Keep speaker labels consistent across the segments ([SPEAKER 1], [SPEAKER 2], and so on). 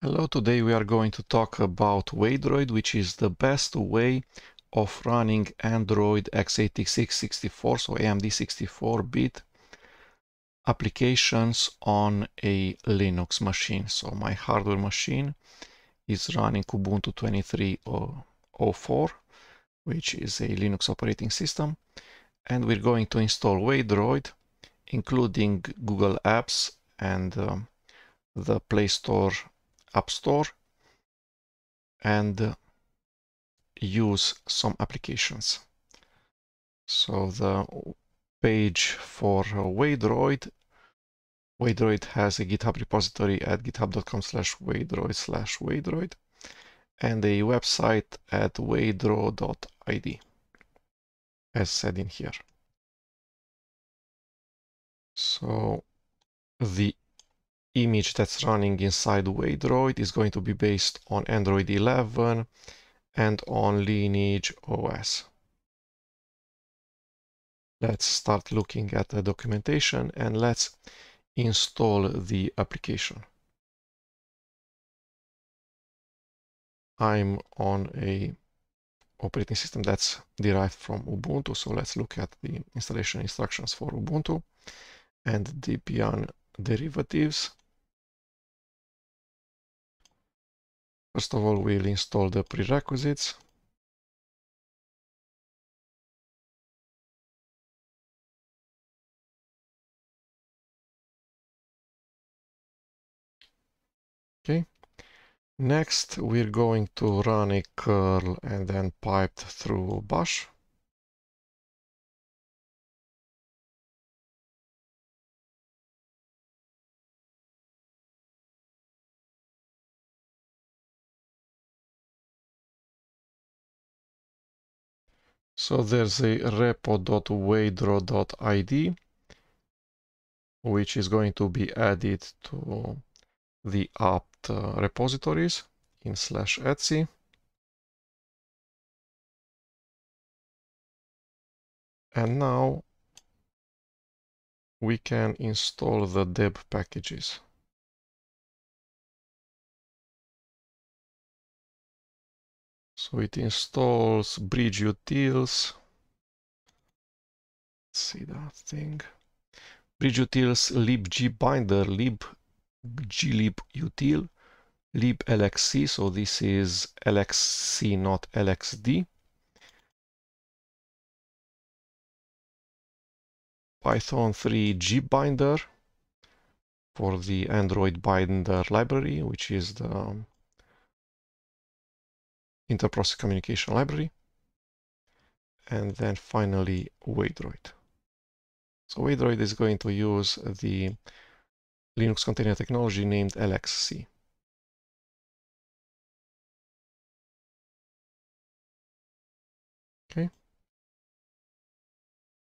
[SPEAKER 1] Hello, today we are going to talk about Waydroid, which is the best way of running Android x86 64, so AMD 64-bit applications on a Linux machine. So my hardware machine is running Ubuntu 23.04, which is a Linux operating system, and we're going to install Waydroid, including Google Apps and the Play Store App Store, and use some applications. So the page for Waydroid has a GitHub repository at github.com/waydroid/waydroid and a website at waydroid.id, as said in here. So the image that's running inside Waydroid is going to be based on Android 11 and on Lineage OS. Let's start looking at the documentation and let's install the application. I'm on a operating system that's derived from Ubuntu, so let's look at the installation instructions for Ubuntu and Debian derivatives. First of all, we'll install the prerequisites. Okay. Next, we're going to run a curl and then piped through bash. So there's a repo.waydroid.id, which is going to be added to the apt repositories in /etc. And now we can install the deb packages. So it installs bridge utils. Let's see that thing. Bridge utils libgbinder, libglib-util, liblxc. So this is lxc, not lxd. Python 3 gbinder for the Android binder library, which is the interprocess communication library. And then finally Waydroid. So Waydroid is going to use the Linux container technology named LXC. Okay.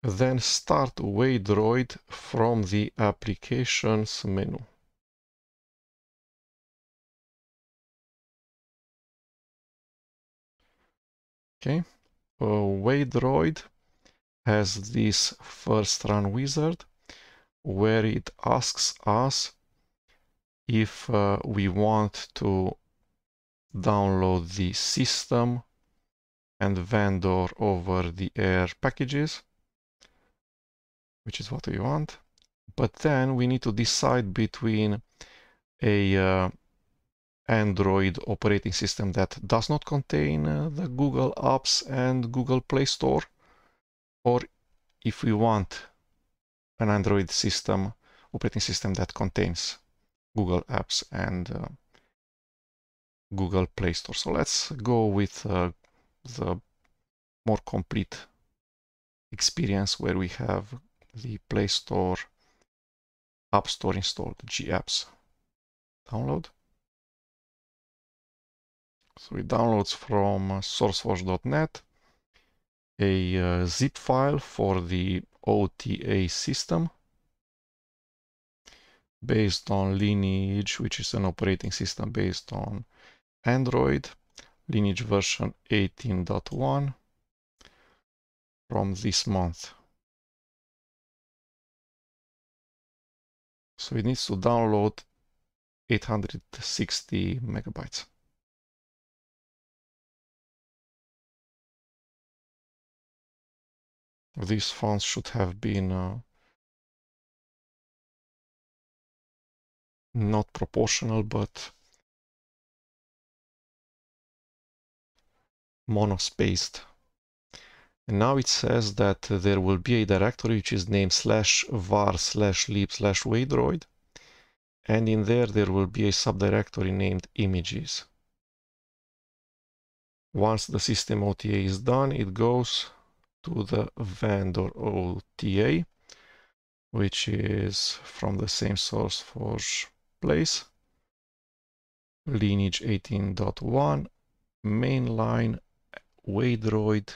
[SPEAKER 1] Then start Waydroid from the applications menu. Okay. Waydroid has this first run wizard where it asks us if we want to download the system and vendor over the air packages, which is what we want. But then we need to decide between a Android operating system that does not contain the Google Apps and Google Play Store, or if we want an Android system, operating system that contains Google Apps and Google Play Store. So let's go with the more complete experience where we have the Play Store, App Store installed, GApps. Download. So it downloads from sourceforge.net a zip file for the OTA system based on Lineage, which is an operating system based on Android, Lineage version 18.1 from this month. So it needs to download 860 megabytes. These fonts should have been not proportional, but monospaced. And now it says that there will be a directory which is named /var/lib/Waydroid, and in there will be a subdirectory named images. Once the system OTA is done, it goes to the vendor OTA, which is from the same source forge place, lineage 18.1, mainline Waydroid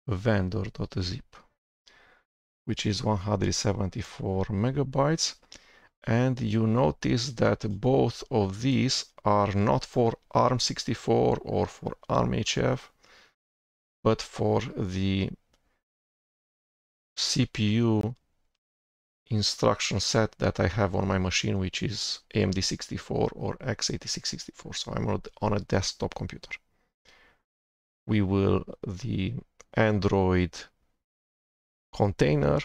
[SPEAKER 1] vendor.zip, which is 174 megabytes. And you notice that both of these are not for ARM64 or for ARMHF, but for the CPU instruction set that I have on my machine, which is AMD64 or x86-64. So I'm on a desktop computer. The Android container,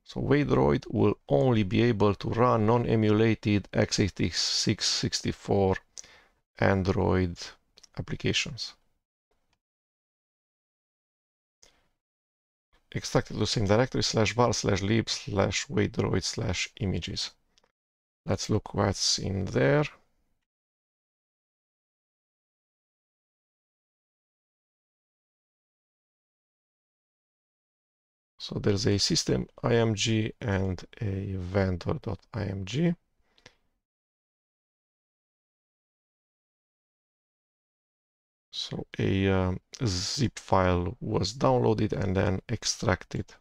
[SPEAKER 1] so Waydroid, will only be able to run non-emulated x86-64 Android applications. Extracted to the same directory /var/lib/Waydroid/images. Let's look what's in there. So there's a system img and a vendor.img. So a zip file was downloaded and then extracted.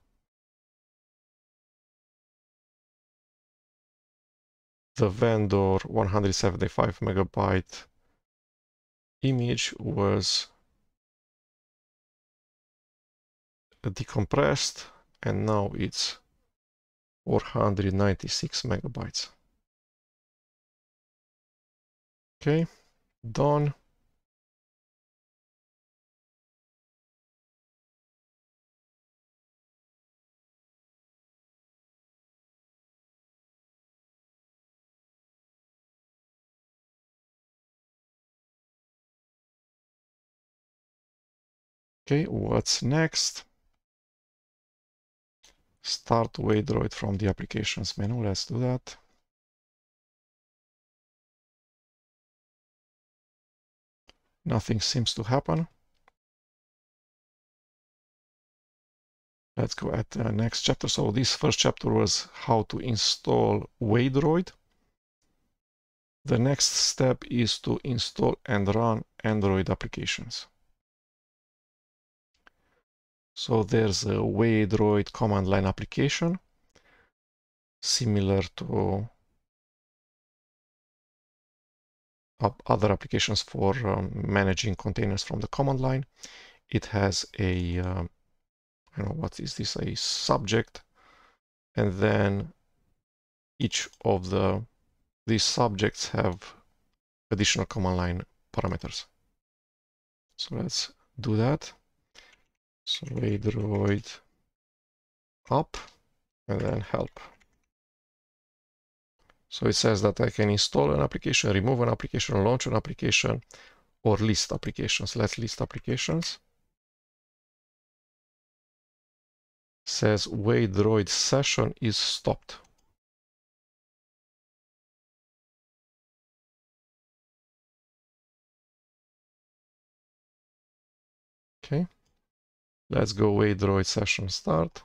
[SPEAKER 1] The vendor 175 megabyte image was decompressed, and now it's 496 megabytes. Okay, done. Okay, what's next? Start Waydroid from the applications menu. Let's do that. Nothing seems to happen. Let's go at the next chapter. So this first chapter was how to install Waydroid. The next step is to install and run Android applications. So there's a Waydroid command line application, similar to other applications for managing containers from the command line. It has a, I don't know, what is this, a subject, and then each of these subjects have additional command line parameters. So let's do that. So Waydroid up and then help. So it says that I can install an application, remove an application, launch an application, or list applications. Let's list applications. Says Waydroid session is stopped. Okay, let's go Waydroid session start.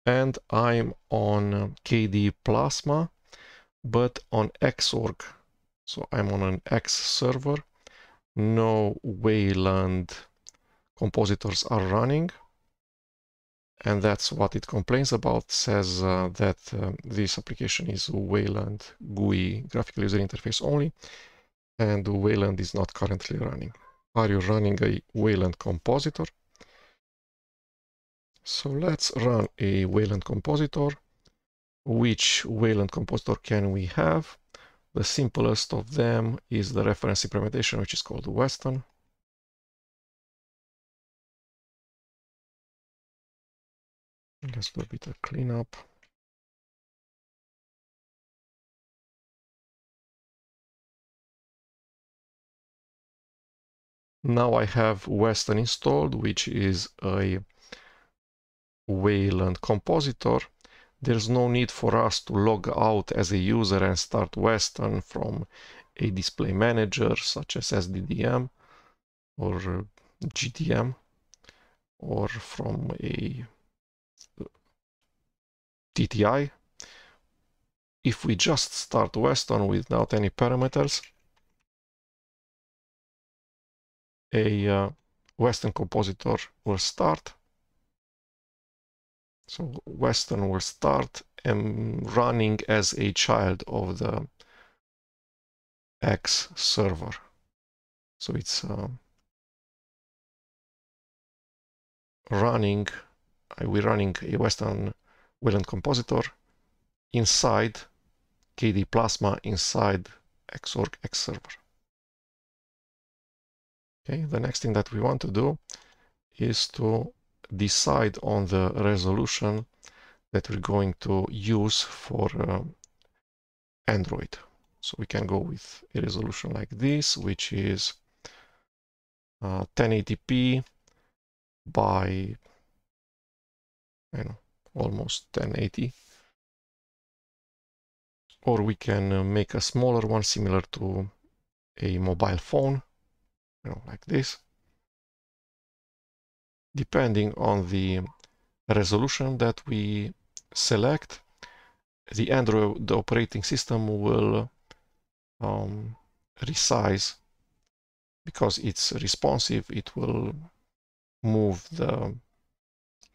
[SPEAKER 1] And I'm on KDE Plasma, but on Xorg. So I'm on an X server. No Wayland compositors are running. And that's what it complains about. It says that this application is Wayland GUI, graphical user interface only, and Wayland is not currently running. Are you running a Wayland compositor? So let's run a Wayland compositor. which Wayland compositor can we have? The simplest of them is the reference implementation, which is called Weston. Let's do a bit of cleanup. Now I have Weston installed, which is a Wayland compositor. There's no need for us to log out as a user and start Weston from a display manager such as SDDM or GTM or from a TTI. If we just start Weston without any parameters, a Weston compositor will start. So Weston will start and running as a child of the X server. So it's running, we're running a Weston Wayland compositor inside KD Plasma inside Xorg X server. Okay, the next thing that we want to do is to decide on the resolution that we're going to use for Android. So we can go with a resolution like this, which is 1080p by almost 1080. Or we can make a smaller one similar to a mobile phone, like this. Depending on the resolution that we select, the Android operating system will resize. Because it's responsive, it will move the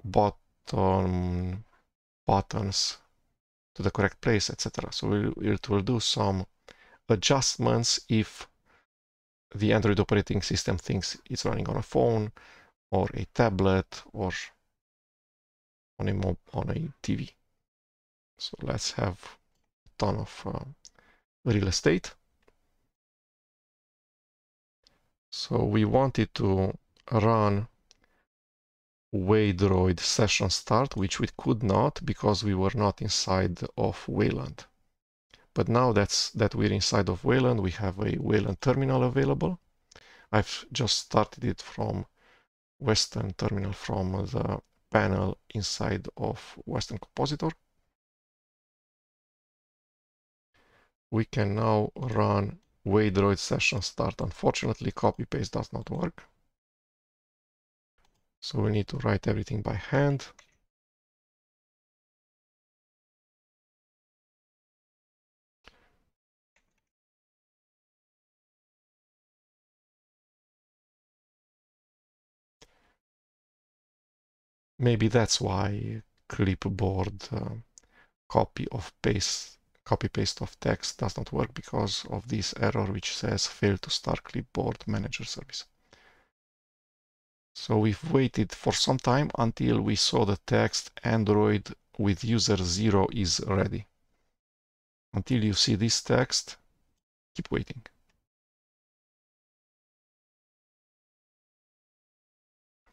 [SPEAKER 1] buttons to the correct place, etc. So it will do some adjustments if the Android operating system thinks it's running on a phone or a tablet or on a TV. So let's have a ton of real estate. So we wanted to run Waydroid session start, which we could not because we were not inside of Wayland. But now that we're inside of Wayland, we have a Wayland terminal available. I've just started it from Weston terminal from the panel inside of Weston compositor. We can now run Waydroid session start. Unfortunately, copy paste does not work. So we need to write everything by hand. Maybe that's why clipboard copy paste of text does not work, because of this error which says fail to start clipboard manager service. So we've waited for some time until we saw the text Android with user 0 is ready. Until you see this text, keep waiting.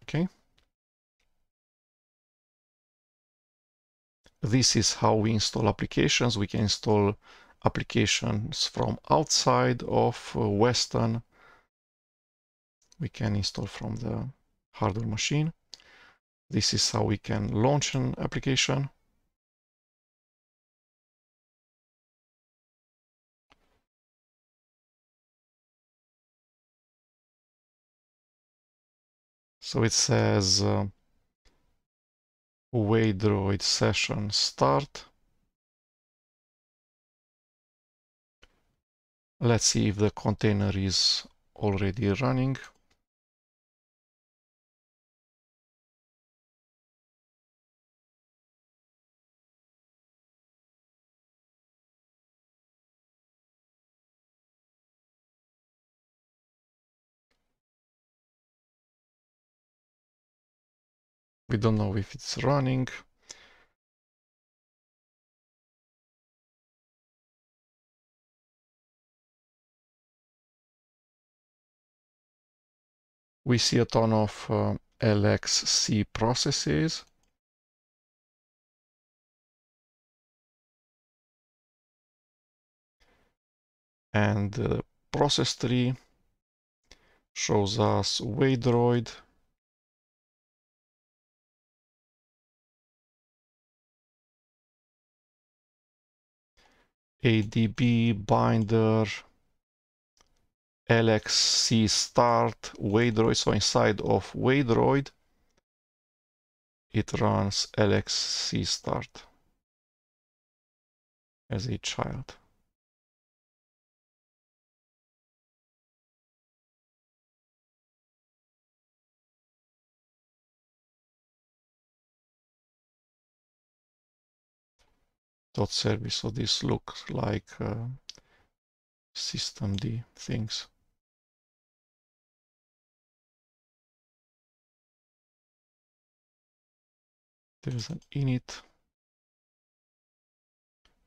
[SPEAKER 1] Okay. This is how we install applications. We can install applications from outside of Weston. We can install from the hardware machine. This is how we can launch an application. So it says Waydroid session start. Let's see if the container is already running. We don't know if it's running. We see a ton of LXC processes. And the process tree shows us Waydroid, ADB, binder, LXC start, Waydroid. So inside of Waydroid, it runs LXC start as a child. .service. So this looks like systemd things. There's an init.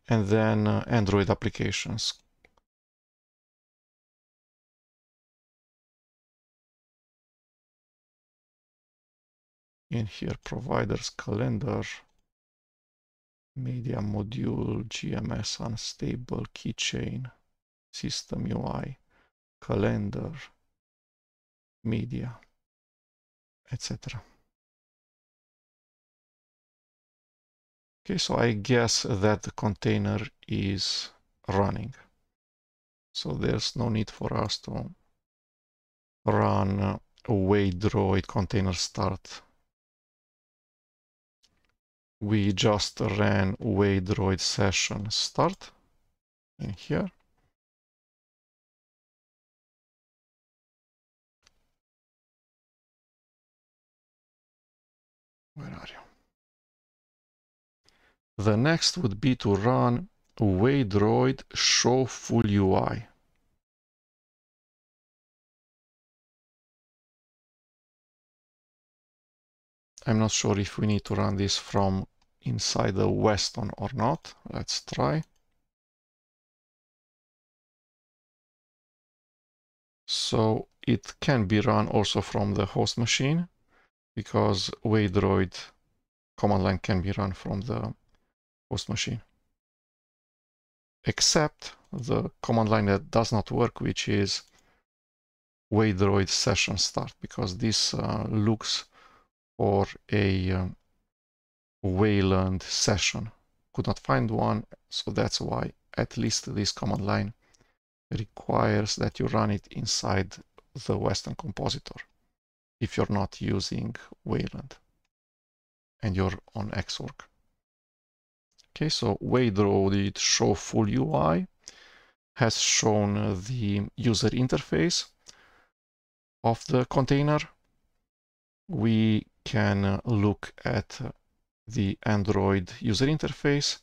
[SPEAKER 1] And then Android applications. In here, providers, calendar, media module, GMS, unstable, keychain, system UI, calendar, media, etc. Okay, so I guess that the container is running. So there's no need for us to run Waydroid container start. We just ran Waydroid session start in here. Where are you? The next would be to run Waydroid show full UI. I'm not sure if we need to run this from inside the Weston or not. Let's try. So it can be run also from the host machine, because Waydroid command line can be run from the host machine. Except the command line that does not work, which is Waydroid session start, because this looks for a Wayland session. Could not find one, so that's why at least this command line requires that you run it inside the Western compositor if you're not using Wayland and you're on Xorg. Okay, so Waydroid show full UI has shown the user interface of the container. We can look at the Android user interface.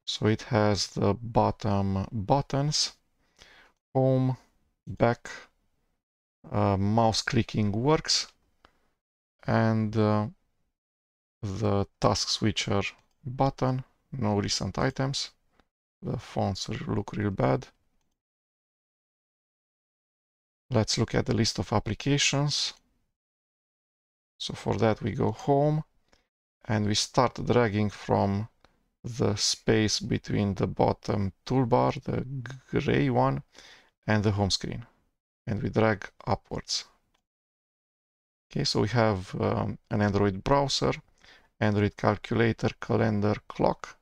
[SPEAKER 1] So it has the bottom buttons, home, back, mouse clicking works, and the task switcher button, no recent items. The fonts look real bad. Let's look at the list of applications. So for that we go home and we start dragging from the space between the bottom toolbar, the gray one, and the home screen, and we drag upwards. Okay, so we have an Android browser, Android calculator, calendar, clock,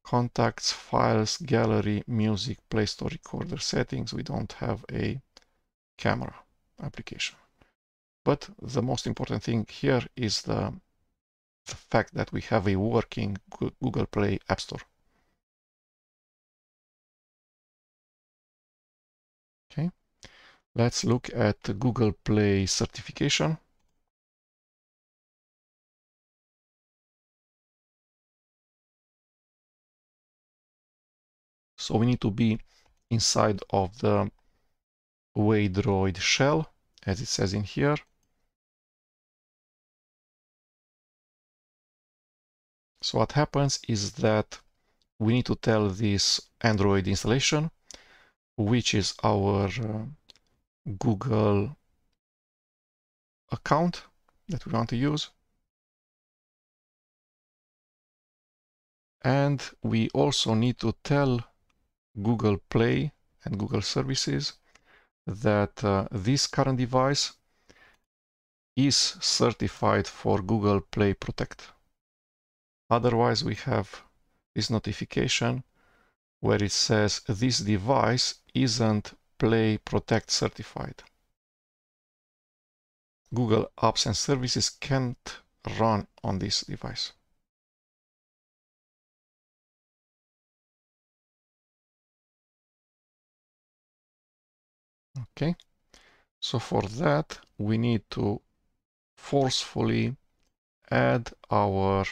[SPEAKER 1] contacts, files, gallery, music, Play Store, recorder, settings. We don't have a camera application. But the most important thing here is the fact that we have a working Google Play App Store. Okay, let's look at the Google Play certification. So we need to be inside of the Waydroid shell, as it says in here. So what happens is that we need to tell this Android installation, which is our Google account that we want to use. And we also need to tell Google Play and Google Services that this current device is certified for Google Play Protect. Otherwise, we have this notification where it says this device isn't Play Protect certified. Google apps and services can't run on this device. Okay, so for that we need to forcefully add our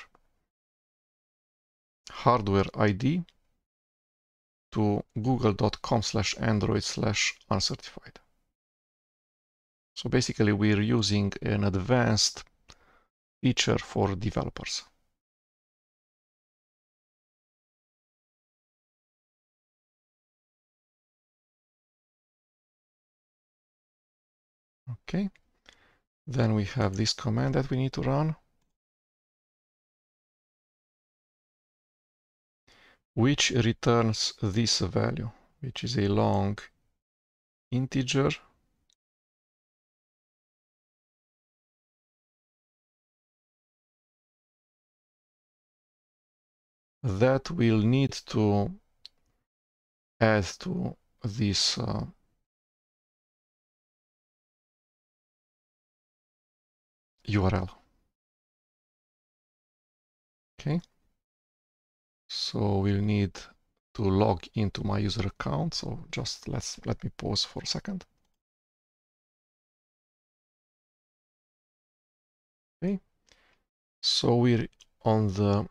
[SPEAKER 1] hardware ID to google.com/android/uncertified. So basically we're using an advanced feature for developers. Okay, then we have this command that we need to run, which returns this value, which is a long integer that we'll need to add to this URL. Okay, so we'll need to log into my user account. So just let me pause for a second. Okay, so we're on the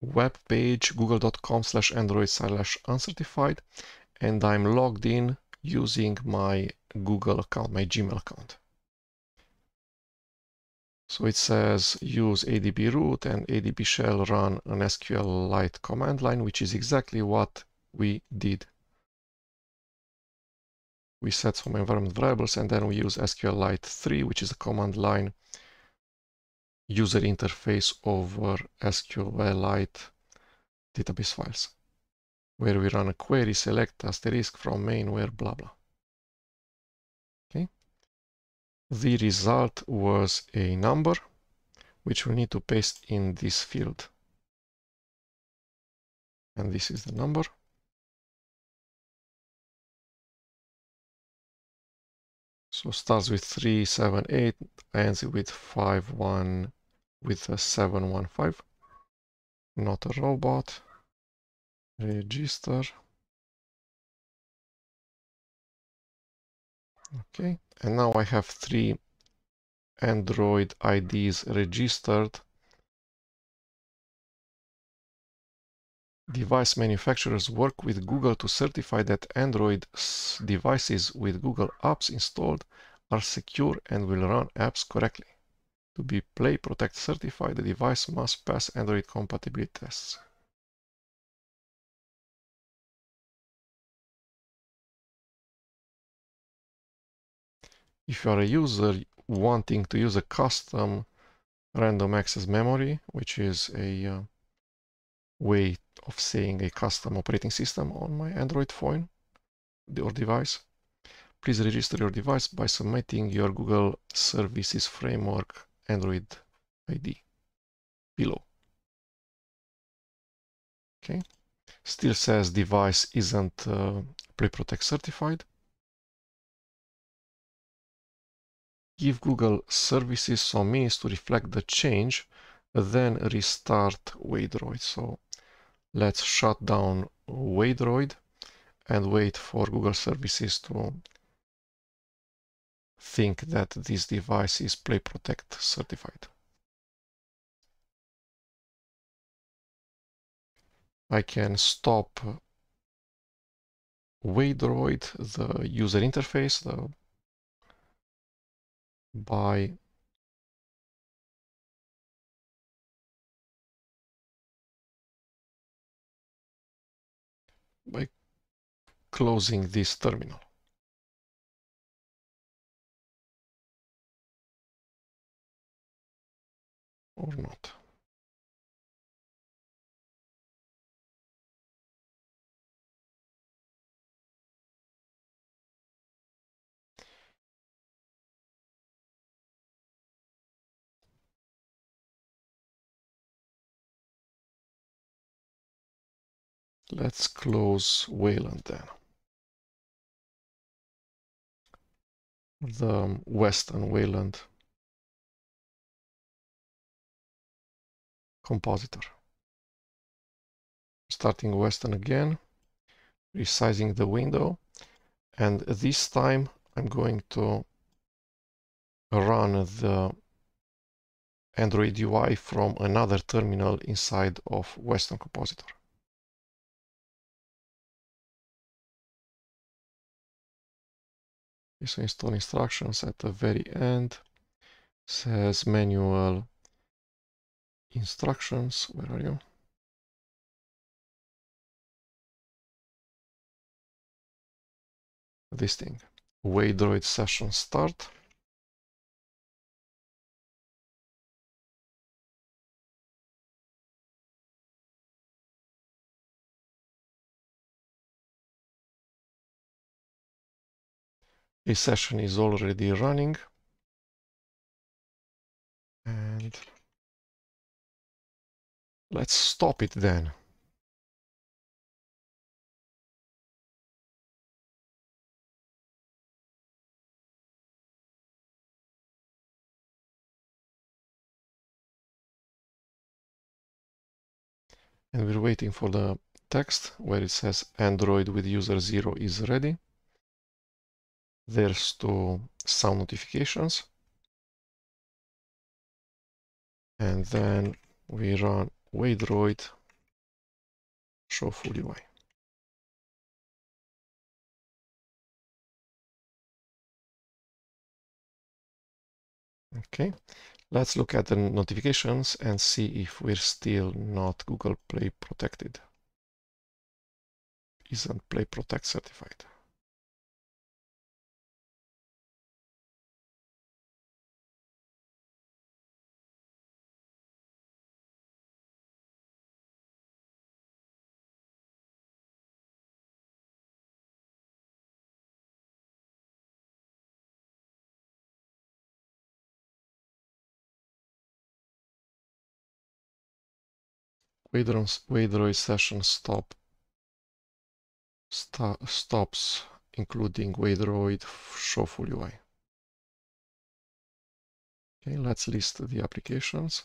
[SPEAKER 1] web page google.com/android/uncertified, and I'm logged in using my Google account, my Gmail account. So it says use ADB root and ADB shell run an SQLite command line, which is exactly what we did. We set some environment variables and then we use SQLite 3, which is a command line user interface over SQLite database files, where we run a query, select asterisk from main, where blah blah. Okay. The result was a number, which we need to paste in this field. And this is the number. So starts with 378, ends with 51 with a 715. Not a robot. Register. Okay, and now I have 3 Android IDs registered. Device manufacturers work with Google to certify that Android devices with Google apps installed are secure and will run apps correctly. To be Play Protect certified, the device must pass Android compatibility tests. If you are a user wanting to use a custom random access memory, which is a way of saying a custom operating system on my Android phone or device, please register your device by submitting your Google Services Framework Android ID below. Okay, still says device isn't Play Protect certified. Give Google Services some minutes to reflect the change, then restart Waydroid. So let's shut down Waydroid and wait for Google Services to think that this device is Play Protect certified. I can stop Waydroid, the user interface, by closing this terminal. or not. Let's close Wayland then. The weston Wayland compositor. Starting weston again, resizing the window, and this time I'm going to run the Android UI from another terminal inside of Weston Compositor. So install instructions at the very end says manual instructions. Where are you? This thing. Waydroid session start. This session is already running. And let's stop it then. And we're waiting for the text where it says Android with user 0 is ready. There's two sound notifications. And then we run Waydroid show full UI. Okay, let's look at the notifications and see if we're still not Google Play protected. Isn't Play Protect certified? Waydroid session stops including Waydroid show full UI. Okay, let's list the applications.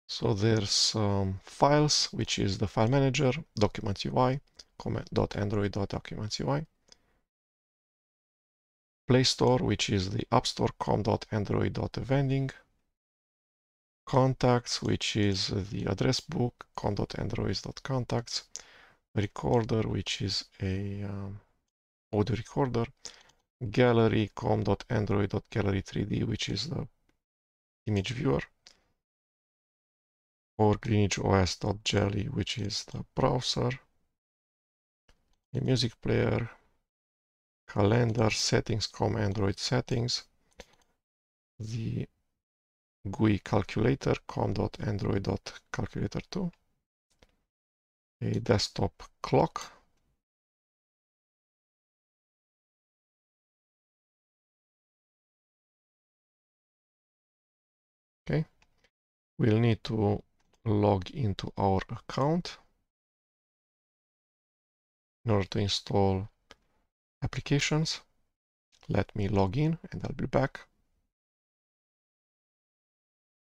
[SPEAKER 1] So there's files, which is the file manager, document UI, comment.android.documents UI. Play Store, which is the App Store, com.android.vending. Contacts, which is the address book, com.android.contacts. Recorder, which is a audio recorder. Gallery, com.android.gallery3d, which is the image viewer. Or greenwichos.jelly, which is the browser. A music player. Calendar settings, Android settings. The GUI calculator, com.android.calculator2. A desktop clock. Okay, we'll need to log into our account in order to install applications. Let me log in and I'll be back.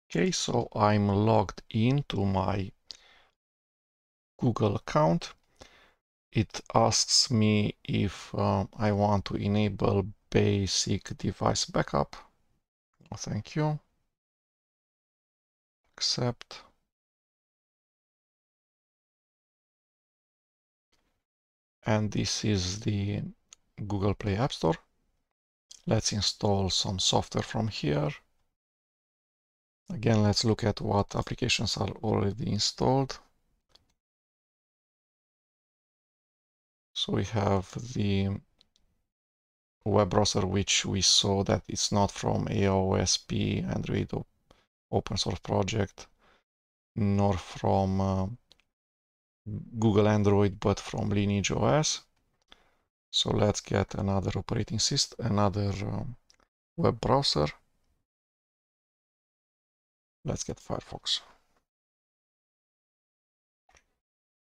[SPEAKER 1] Okay, so I'm logged into my Google account. It asks me if I want to enable basic device backup. Oh, thank you. Accept. And this is the Google Play App Store. Let's install some software from here. Again, let's look at what applications are already installed. So we have the web browser, which we saw that it's not from AOSP, Android open source project, nor from Google Android, but from Lineage OS. So let's get another operating system, another web browser. Let's get Firefox.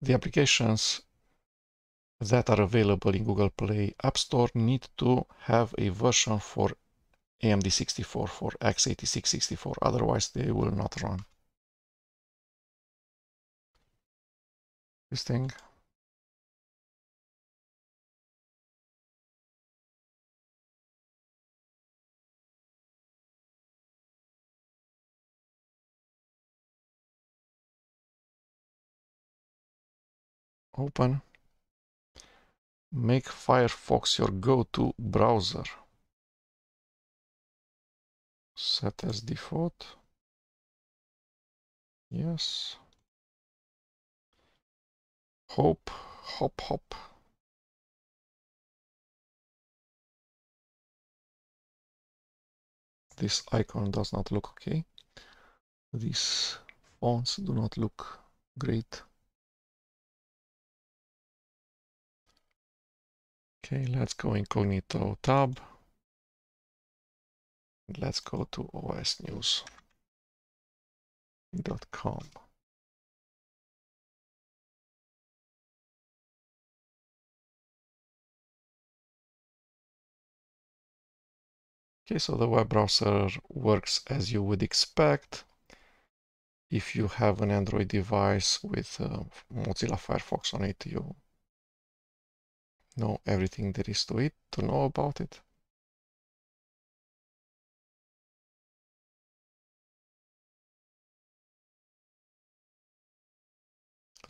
[SPEAKER 1] The applications that are available in Google Play App Store need to have a version for AMD64, for x86-64, otherwise they will not run. This thing. Open. Make Firefox your go-to browser. Set as default. Yes. Hop. This icon does not look okay. These fonts do not look great. Okay, let's go incognito tab. Let's go to osnews.com. Okay, so the web browser works as you would expect. If you have an Android device with Mozilla Firefox on it, you know everything there is to know about it.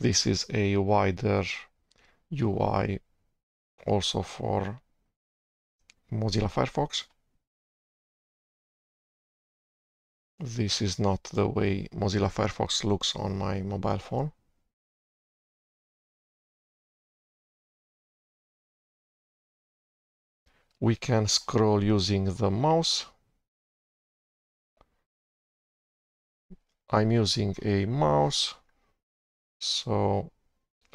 [SPEAKER 1] This is a wider UI also for Mozilla Firefox. This is not the way Mozilla Firefox looks on my mobile phone. We can scroll using the mouse. I'm using a mouse, so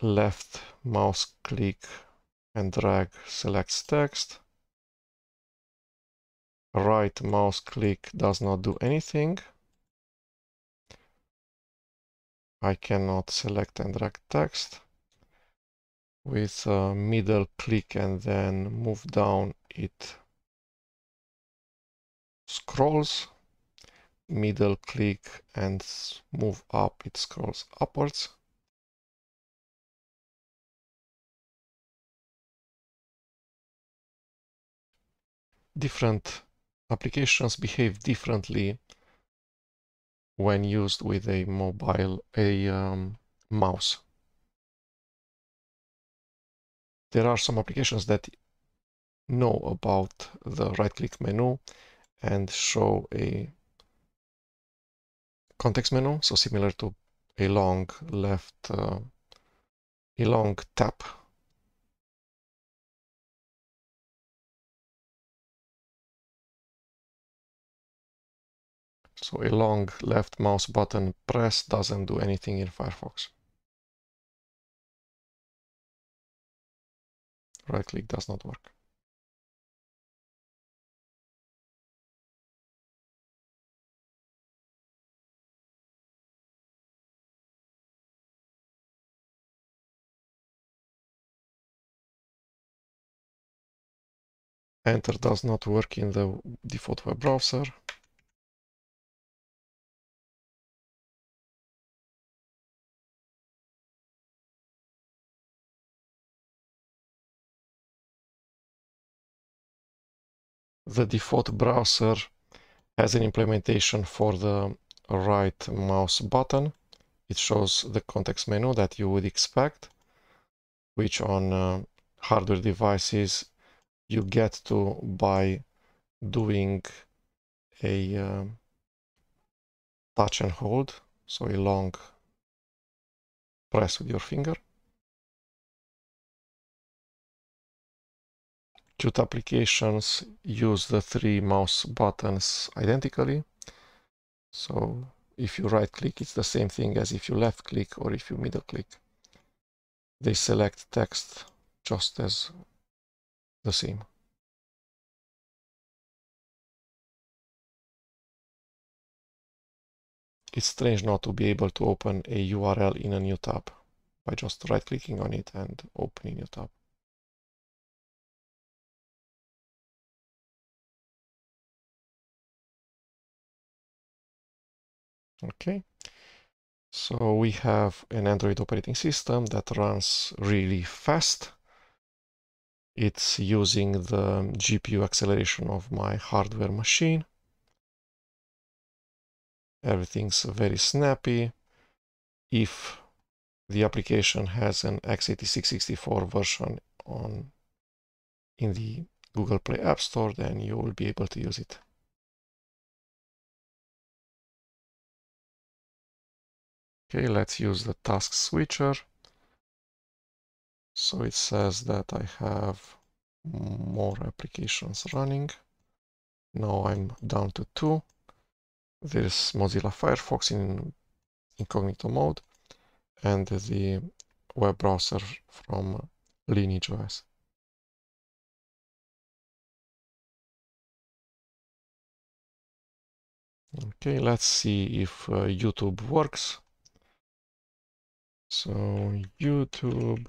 [SPEAKER 1] left mouse click and drag selects text. Right mouse click does not do anything. I cannot select and drag text. With middle click and then move down, it scrolls. Middle click and move up, it scrolls upwards. Different applications behave differently when used with a mouse. There are some applications that know about the right-click menu and show a context menu, so similar to a long tap. So a long left mouse button press doesn't do anything in Firefox. Right click does not work. Enter does not work in the default web browser. The default browser has an implementation for the right mouse button. It shows the context menu that you would expect, which on hardware devices you get to by doing a touch and hold, so a long press with your finger. Qt applications use the 3 mouse buttons identically. So if you right click, it's the same thing as if you left click or if you middle click. They select text just as the same. It's strange not to be able to open a URL in a new tab by just right clicking on it and opening a tab. Okay, so we have an Android operating system that runs really fast. It's using the GPU acceleration of my hardware machine. Everything's very snappy. If the application has an x86-64 version in the Google Play App Store, then you will be able to use it. Okay, let's use the task switcher. So it says that I have more applications running. Now I'm down to 2. There's Mozilla Firefox in incognito mode and the web browser from Lineage OS. Okay, let's see if YouTube works. So YouTube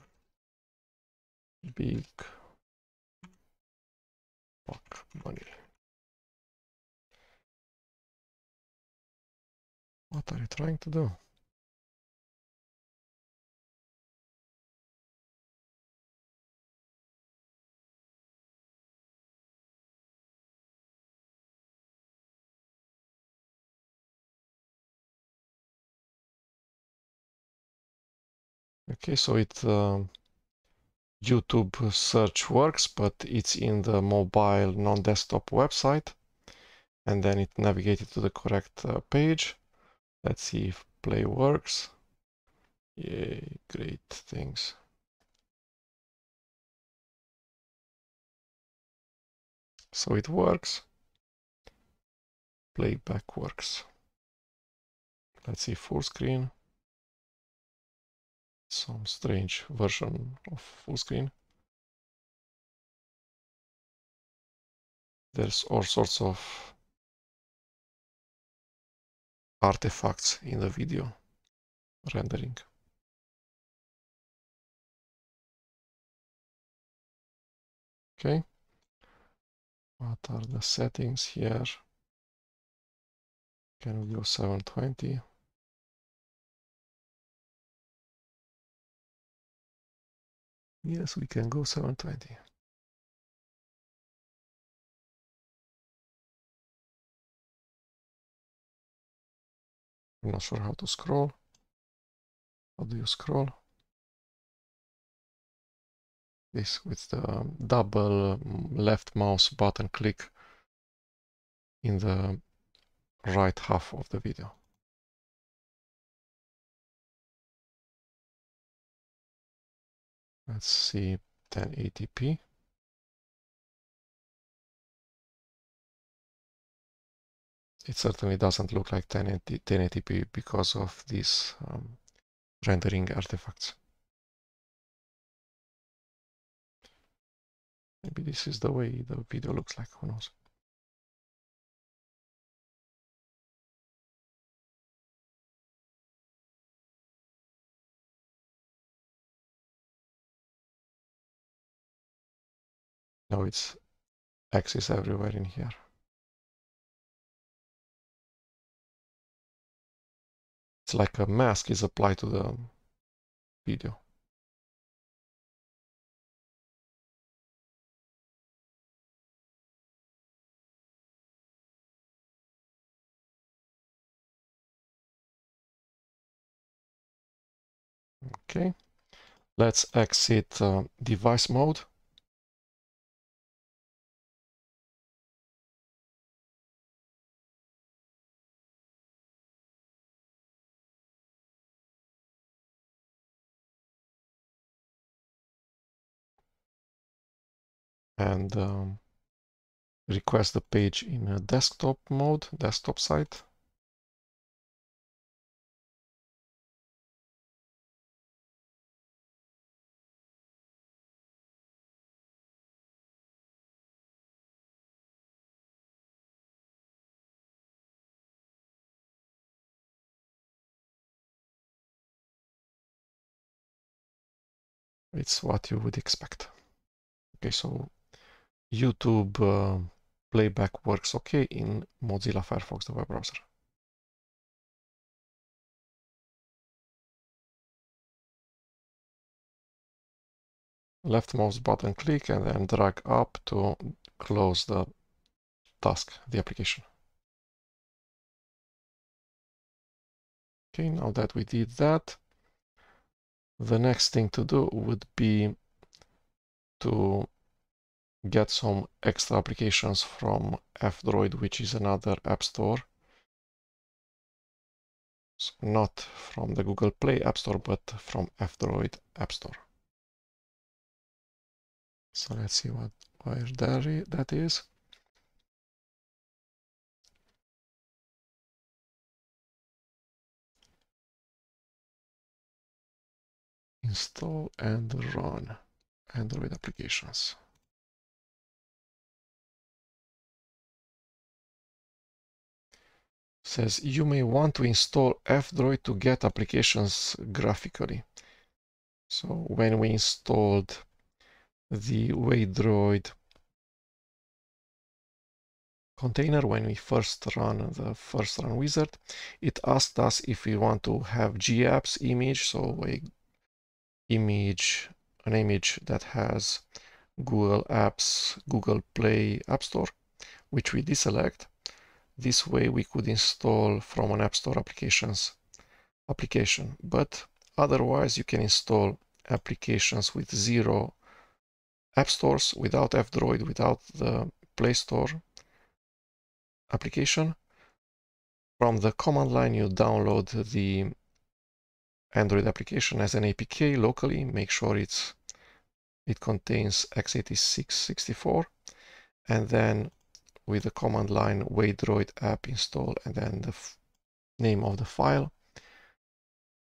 [SPEAKER 1] big buck money. What are you trying to do? Okay, so YouTube search works, but it's in the mobile non-desktop website, and then it navigated to the correct page. Let's see if play works. Yay, great things. So it works. Playback works. Let's see full screen. Some strange version of full screen. There's all sorts of artifacts in the video rendering. Okay. What are the settings here? Can we go 720? Yes, we can go 720. I'm not sure how to scroll. How do you scroll? This with the double left mouse button click in the right half of the video. Let's see 1080p. It certainly doesn't look like 1080p because of these rendering artifacts. Maybe this is the way the video looks like, who knows. Now it's axis everywhere in here. It's like a mask is applied to the video. Okay, let's exit device mode. and request the page in a desktop mode, desktop site. It's what you would expect. Okay, so YouTube playback works okay in Mozilla Firefox, the web browser. Left mouse button click and then drag up to close the task, the application. Okay, now that we did that, the next thing to do would be to get some extra applications from F-Droid, which is another app store. So not from the Google Play App Store, but from F-Droid App Store. So let's see where that is. Install and run Android applications. Says you may want to install F-Droid to get applications graphically. So when we installed the Waydroid container, when we first run the first run wizard, it asked us if we want to have GApps image, so an image that has Google Apps, Google Play App Store, which we deselect. This way we could install from an App Store application, but otherwise you can install applications with 0 app stores, without F-Droid, without the Play Store application. From the command line you download the Android application as an APK locally. Make sure it contains x86-64, and then with the command line Waydroid app install and then the name of the file,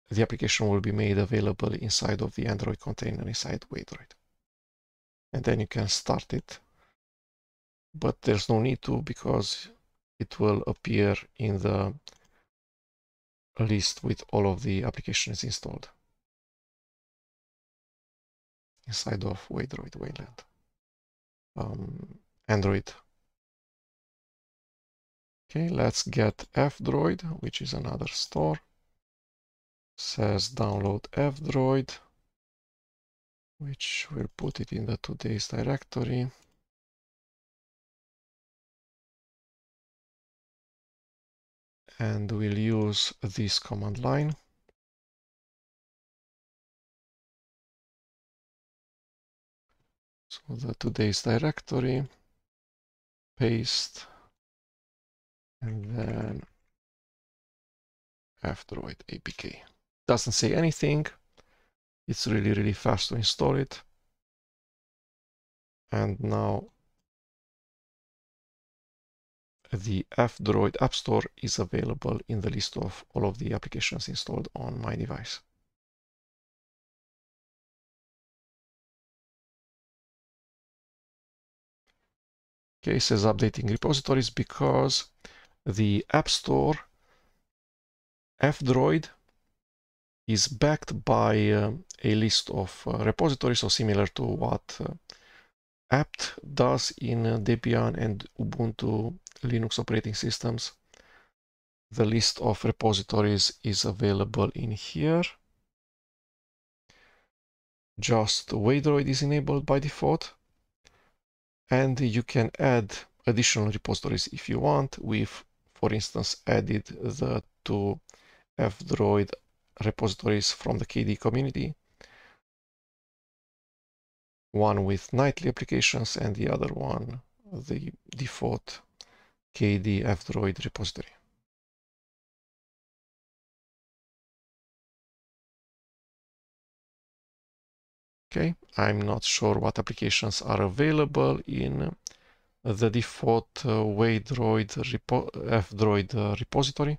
[SPEAKER 1] the application will be made available inside of the Android container inside Waydroid. And then you can start it, but there's no need to, because it will appear in the list with all of the applications installed inside of Waydroid, Wayland. Android. Okay, let's get F-Droid, which is another store. Says download F-Droid, which we'll put it in the today's directory. And we'll use this command line. So the today's directory, paste, and then F-Droid APK. Doesn't say anything. It's really fast to install it. And now the F-Droid App Store is available in the list of all of the applications installed on my device. Okay, it says updating repositories because the App Store F-Droid is backed by a list of repositories, so similar to what apt does in Debian and Ubuntu Linux operating systems. The list of repositories is available in here. Just Waydroid is enabled by default, and you can add additional repositories if you want. We've, for instance, added the 2 F-Droid repositories from the KDE community, one with nightly applications and the other one the default KDE F-Droid repository. Okay, I'm not sure what applications are available in the default Waydroid F-Droid repository.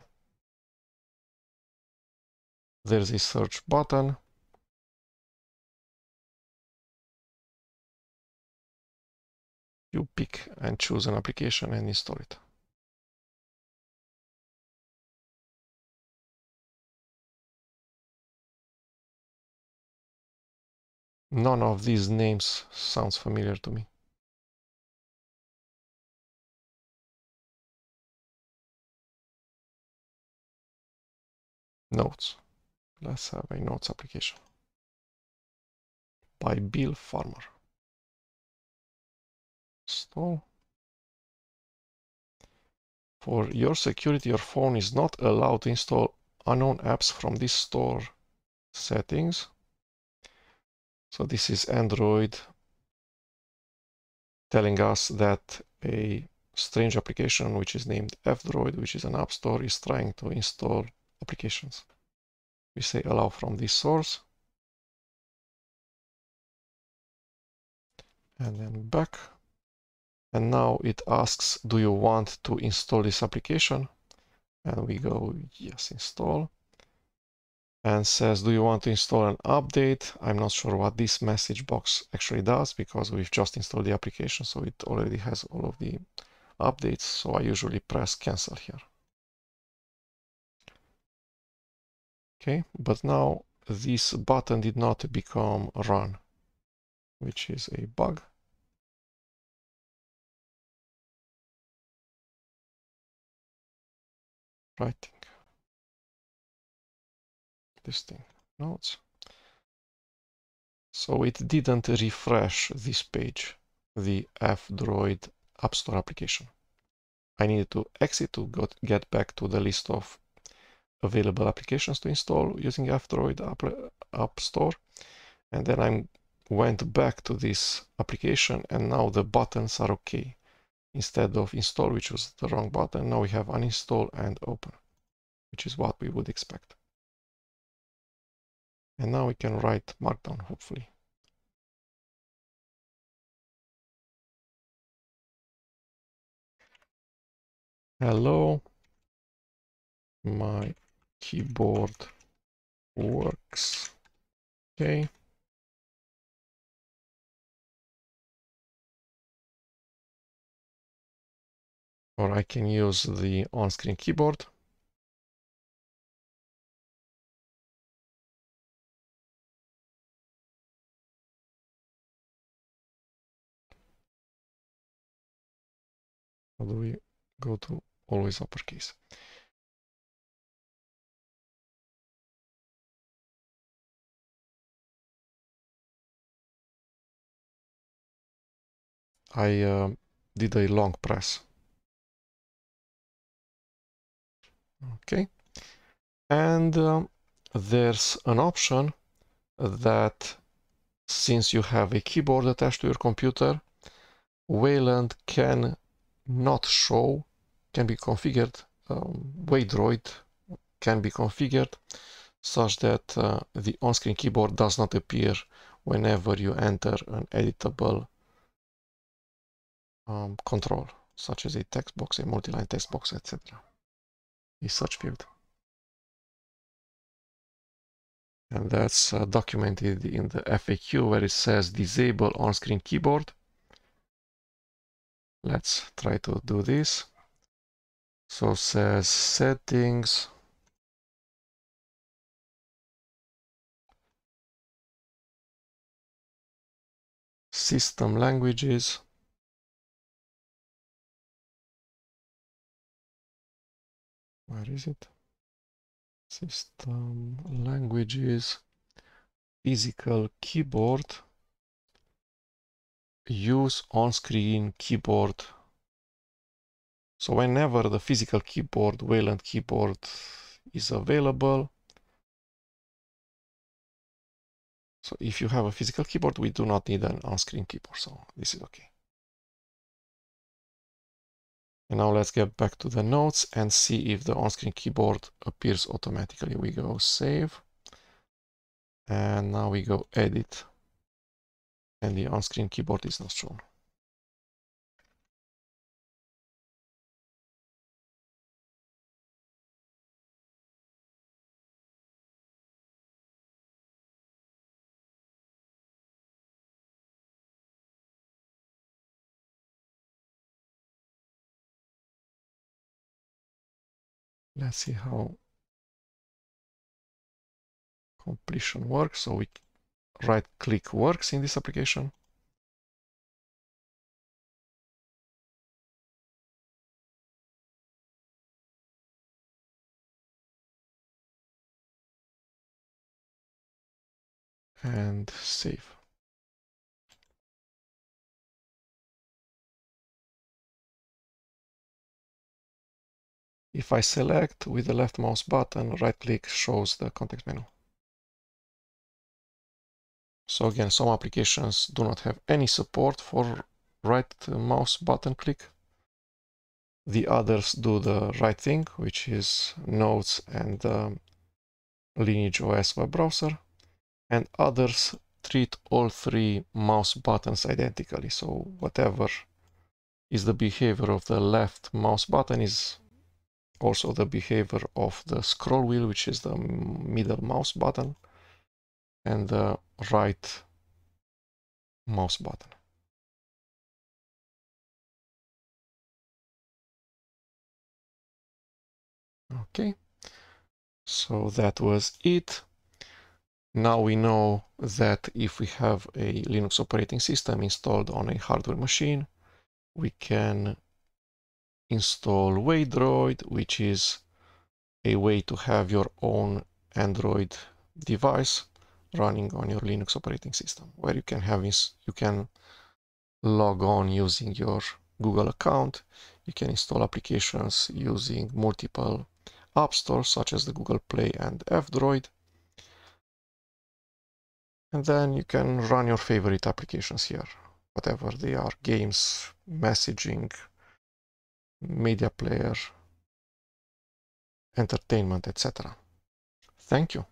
[SPEAKER 1] There's a search button. You pick and choose an application and install it. None of these names sounds familiar to me. Notes. Let's have a notes application by Bill Farmer. Install. For your security, your phone is not allowed to install unknown apps from this store settings. So this is Android telling us that a strange application which is named F-Droid, which is an app store, is trying to install applications. We say allow from this source. And then back. And now it asks, do you want to install this application? And we go, yes, install. And says, do you want to install an update? I'm not sure what this message box actually does because we've just installed the application, so it already has all of the updates. So I usually press cancel here. Okay, but now this button did not become run, which is a bug. Writing. This thing, notes. So it didn't refresh this page, the F-Droid App Store application. I needed to exit to get back to the list of available applications to install using F-Droid App Store. And then I went back to this application and now the buttons are okay. Instead of install, which was the wrong button, now we have uninstall and open, which is what we would expect. And now we can write Markdown, hopefully. Hello, my keyboard works. Okay. Or I can use the on-screen keyboard. How do we go to always uppercase? I did a long press. Okay. And there's an option that since you have a keyboard attached to your computer, Wayland can not show, can be configured, Waydroid can be configured such that the on-screen keyboard does not appear whenever you enter an editable control, such as a text box, a multi-line text box, etc. A such field. And that's documented in the FAQ where it says disable on-screen keyboard. Let's try to do this. So it says settings, system languages, where is it? System languages, physical keyboard, use on-screen keyboard. So whenever the physical keyboard, Wayland keyboard is available, so if you have a physical keyboard, we do not need an on-screen keyboard, so this is okay. And now let's get back to the notes and see if the on-screen keyboard appears automatically. We go save, and now we go edit. and the on-screen keyboard is not shown. Let's see how completion works. So we right-click works in this application. And save. If I select with the left mouse button, right-click shows the context menu. So again, some applications do not have any support for right mouse button click. The others do the right thing, which is Notes and Lineage OS web browser. And others treat all three mouse buttons identically. So whatever is the behavior of the left mouse button is also the behavior of the scroll wheel, which is the middle mouse button, and the right mouse button. Okay, so that was it. Now we know that if we have a Linux operating system installed on a hardware machine, we can install Waydroid, which is a way to have your own Android device running on your Linux operating system, where you can log on using your Google account. You can install applications using multiple app stores such as the Google Play and F-Droid. And then you can run your favorite applications here, whatever they are: games, messaging, media player, entertainment, etc. Thank you.